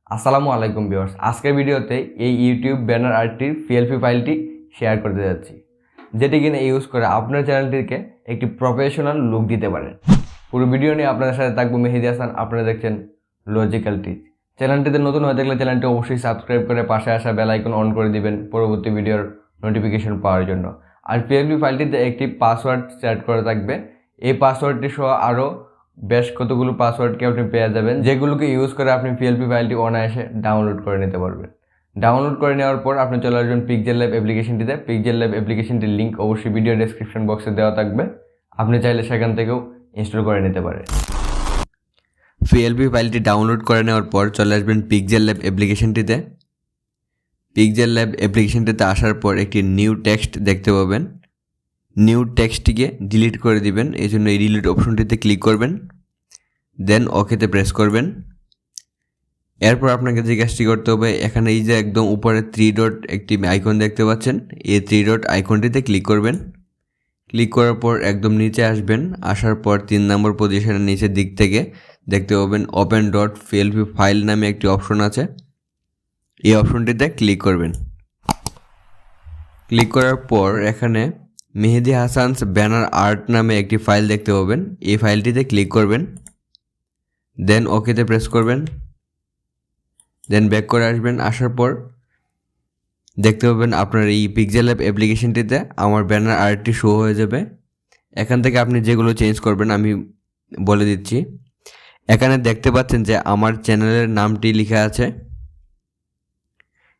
আসসালামু আলাইকুম ভিউয়ার্স, আজকের ভিডিওতে এই ইউটিউব ব্যানার আর্টটির পিএলপি ফাইলটি শেয়ার করতে যাচ্ছি, যেটি কিনা ইউজ করে আপনার চ্যানেলটিকে একটি প্রফেশনাল লুক দিতে পারেন। পুরো ভিডিও নিয়ে আপনাদের সাথে থাকবো মেহেদি হাসান। আপনারা দেখছেন লজিক্যাল টিচ। চ্যানেলটিতে নতুন হয়ে থাকলে চ্যানেলটি অবশ্যই সাবস্ক্রাইব করে পাশে আসা বেল আইকন অন করে দিবেন পরবর্তী ভিডিওর নোটিফিকেশন পাওয়ার জন্য। আর পিএলপি ফাইলটিতে একটি পাসওয়ার্ড সেট করা থাকবে। এই পাসওয়ার্ডটি সহ আরও বেশ কতগুলো পাসওয়ার্ডকে আপনি পেয়ে যাবেন, যেগুলোকে ইউজ করে আপনি পিএলপি ফাইলটি অনায়াসে ডাউনলোড করে নিতে পারবেন। ডাউনলোড করে নেওয়ার পর আপনি চলে আসবেন পিক্সেলল্যাব অ্যাপ্লিকেশনটিতে। পিক্সেলল্যাব অ্যাপ্লিকেশনটির লিঙ্ক অবশ্যই ভিডিও ডেসক্রিপশন বক্সে দেওয়া থাকবে, আপনি চাইলে সেখান থেকেও ইনস্টল করে নিতে পারেন। পিএলপি ফাইলটি ডাউনলোড করে নেওয়ার পর চলে আসবেন পিক্সেলল্যাব অ্যাপ্লিকেশনটিতে। পিক্সেলল্যাব অ্যাপ্লিকেশনটিতে আসার পর একটি নিউ টেক্সট দেখতে পাবেন। নিউ টেক্সটটিকে ডিলিট করে দিবেন, এই জন্য এই ডিলিট অপশনটিতে ক্লিক করবেন, দেন ওকেতে প্রেস করবেন। এরপর আপনাকে যে কাজটি করতে হবে, এখানে এই যে একদম উপরে 3 ডট একটি আইকন দেখতে পাচ্ছেন, এই 3 ডট আইকনটিতে ক্লিক করবেন। ক্লিক করার পর একদম নিচে আসবেন, আসার পর 3 নম্বর পজিশনের নিচের দিক থেকে দেখতে পাবেন ওপেন ডট পিএলপি ফাইল নামে একটি অপশন আছে, এই অপশনটিতে ক্লিক করবেন। ক্লিক করার পর এখানে মেহেদি হাসানস ব্যানার আর্ট নামে একটি ফাইল দেখতে পাবেন, এই ফাইলটিতে ক্লিক করবেন, দেন ওকেতে প্রেস করবেন, দেন ব্যাক করে আসবেন। আসার পর দেখতে পাবেন আপনার এই পিক্সেলল্যাব অ্যাপ্লিকেশনটিতে আমার ব্যানার আর্টটি শো হয়ে যাবে। এখান থেকে আপনি যেগুলো চেঞ্জ করবেন আমি বলে দিচ্ছি। এখানে দেখতে পাচ্ছেন যে আমার চ্যানেলের নামটি লেখা আছে,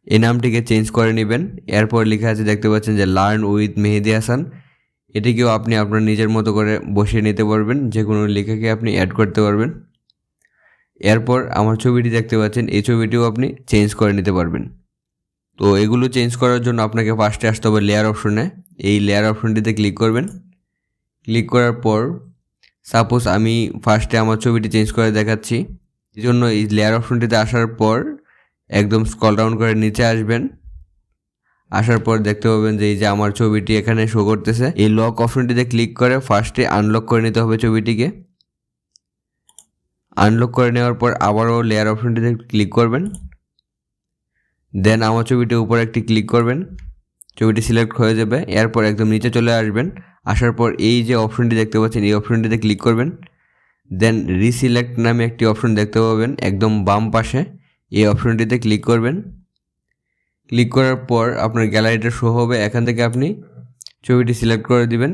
এই নামটিকে চেঞ্জ করে নেবেন। এরপর লেখা আছে দেখতে পাচ্ছেন যে লার্ন উইথ মেহেদি হাসান, এটিকেও আপনি আপনার নিজের মতো করে বসিয়ে নিতে পারবেন, যে কোনো লেখাকে আপনি অ্যাড করতে পারবেন। এরপর আমার ছবিটি দেখতে পাচ্ছেন, এই ছবিটিও আপনি চেঞ্জ করে নিতে পারবেন। তো এগুলো চেঞ্জ করার জন্য আপনাকে ফার্স্টে আসতে হবে লেয়ার অপশনে। এই লেয়ার অপশনটিতে ক্লিক করবেন। ক্লিক করার পর সাপোজ আমি ফার্স্টে আমার ছবিটি চেঞ্জ করে দেখাচ্ছি, এই জন্য এই লেয়ার অপশনটিতে আসার পর একদম স্ক্রল ডাউন করে নিচে আসবেন। আসার পর দেখতে পাবেন যে এই যে আমার ছবিটি এখানে শো করতেছে, এই লক অপশনটিতে ক্লিক করে ফার্স্টে আনলক করে নিতে হবে ছবিটিকে। আনলক করে নেওয়ার পর আবারও লেয়ার অপশনটিতে ক্লিক করবেন, দেন আমার ছবিটির উপর একটি ক্লিক করবেন, ছবিটি সিলেক্ট হয়ে যাবে। এরপর একদম নিচে চলে আসবেন, আসার পর এই যে অপশনটি দেখতে পাচ্ছেন এই অপশনটিতে ক্লিক করবেন, দেন রিসিলেক্ট নামে একটি অপশন দেখতে পাবেন একদম বাম পাশে, এই অপশনটিতে ক্লিক করবেন। ক্লিক করার পর আপনার গ্যালারিটা শো হবে, এখান থেকে আপনি ছবিটি সিলেক্ট করে দিবেন।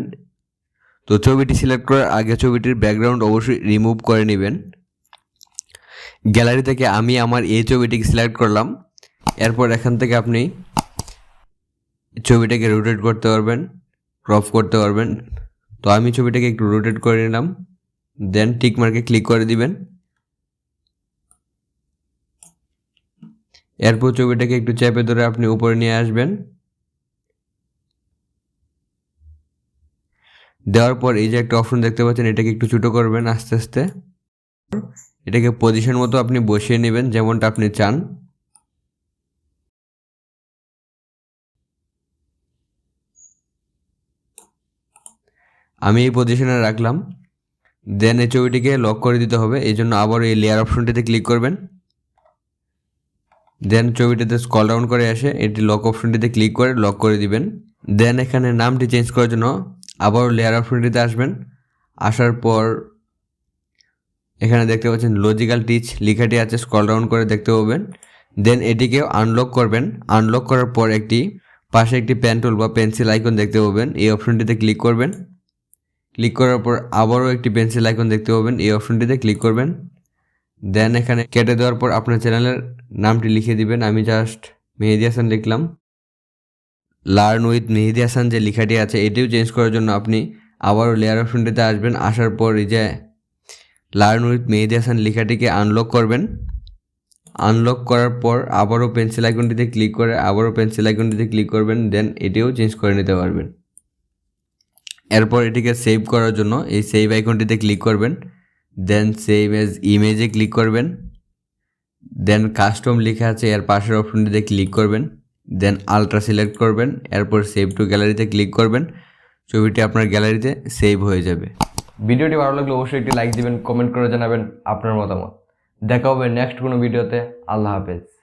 তো ছবিটি সিলেক্ট করার আগে ছবিটির ব্যাকগ্রাউন্ড অবশ্যই রিমুভ করে নেবেন। গ্যালারি থেকে আমি আমার এই ছবিটিকে সিলেক্ট করলাম। এরপর এখান থেকে আপনি ছবিটাকে রোটেট করতে পারবেন, ক্রপ করতে পারবেন। তো আমি ছবিটাকে একটু রোটেট করে নিলাম, দেন টিক মার্কে ক্লিক করে দিবেন। এরপর ছবিটাকে একটু চেপে ধরে আপনি উপরে নিয়ে আসবেন। দেওয়ার পর এই যে একটা অপশন দেখতে পাচ্ছেন, এটাকে একটু ছোটো করবেন আস্তে আস্তে। এটাকে পজিশন মতো আপনি বসিয়ে নেবেন যেমনটা আপনি চান। আমি এই পজিশনে রাখলাম, দেন এই ছবিটিকে লক করে দিতে হবে, এই জন্য আবার এই লেয়ার অপশনটিতে ক্লিক করবেন, দেন ছবিটিতে স্ক্রল ডাউন করে আসে এটি লক অপশনটিতে ক্লিক করে লক করে দিবেন। দেন এখানে নামটি চেঞ্জ করার জন্য আবারও লেয়ার অপশনটিতে আসবেন। আসার পর এখানে দেখতে পাচ্ছেন লজিক্যাল টিচ লেখাটি আছে, স্ক্রল ডাউন করে দেখতে পাবেন। দেন এটিকে আনলক করবেন। আনলক করার পর একটি পাশে একটি পেন টুল বা পেন্সিল আইকন দেখতে পাবেন, এই অপশনটিতে ক্লিক করবেন। ক্লিক করার পর আবারও একটি পেন্সিল আইকন দেখতে পাবেন, এই অপশনটিতে ক্লিক করবেন। দেন এখানে কেটে দেওয়ার পর আপনার চ্যানেলের নামটি লিখে দিবেন। আমি জাস্ট মেহেদি হাসান লিখলাম। লার্ন উইথ মেহেদি হাসান যে লেখাটি আছে এটিও চেঞ্জ করার জন্য আপনি আবারও লেয়ার অপশনটিতে আসবেন। আসার পর এই যে লার্ন উইথ মেহেদি হাসান লেখাটিকে আনলক করবেন। আনলক করার পর আবারও পেন্সিল আইকনটিতে ক্লিক করে আবারও পেন্সিল আইকনটিতে ক্লিক করবেন, দেন এটিও চেঞ্জ করে নিতে পারবেন। এরপর এটিকে সেভ করার জন্য এই সেভ আইকনটিতে ক্লিক করবেন, দেন সেভ এজ ইমেজে ক্লিক করবেন, দেন কাস্টম লেখা আছে এর পাশের অপশনটিতে ক্লিক করবেন, দেন আলট্রা সিলেক্ট করবেন। এরপর সেভ টু গ্যালারিতে ক্লিক করবেন, ছবিটি আপনার গ্যালারিতে সেভ হয়ে যাবে। ভিডিওটি ভালো লাগলে অবশ্যই একটি লাইক দিবেন, কমেন্ট করে জানাবেন আপনার মতামত। দেখা হবে নেক্সট কোনো ভিডিওতে। আল্লাহ হাফেজ।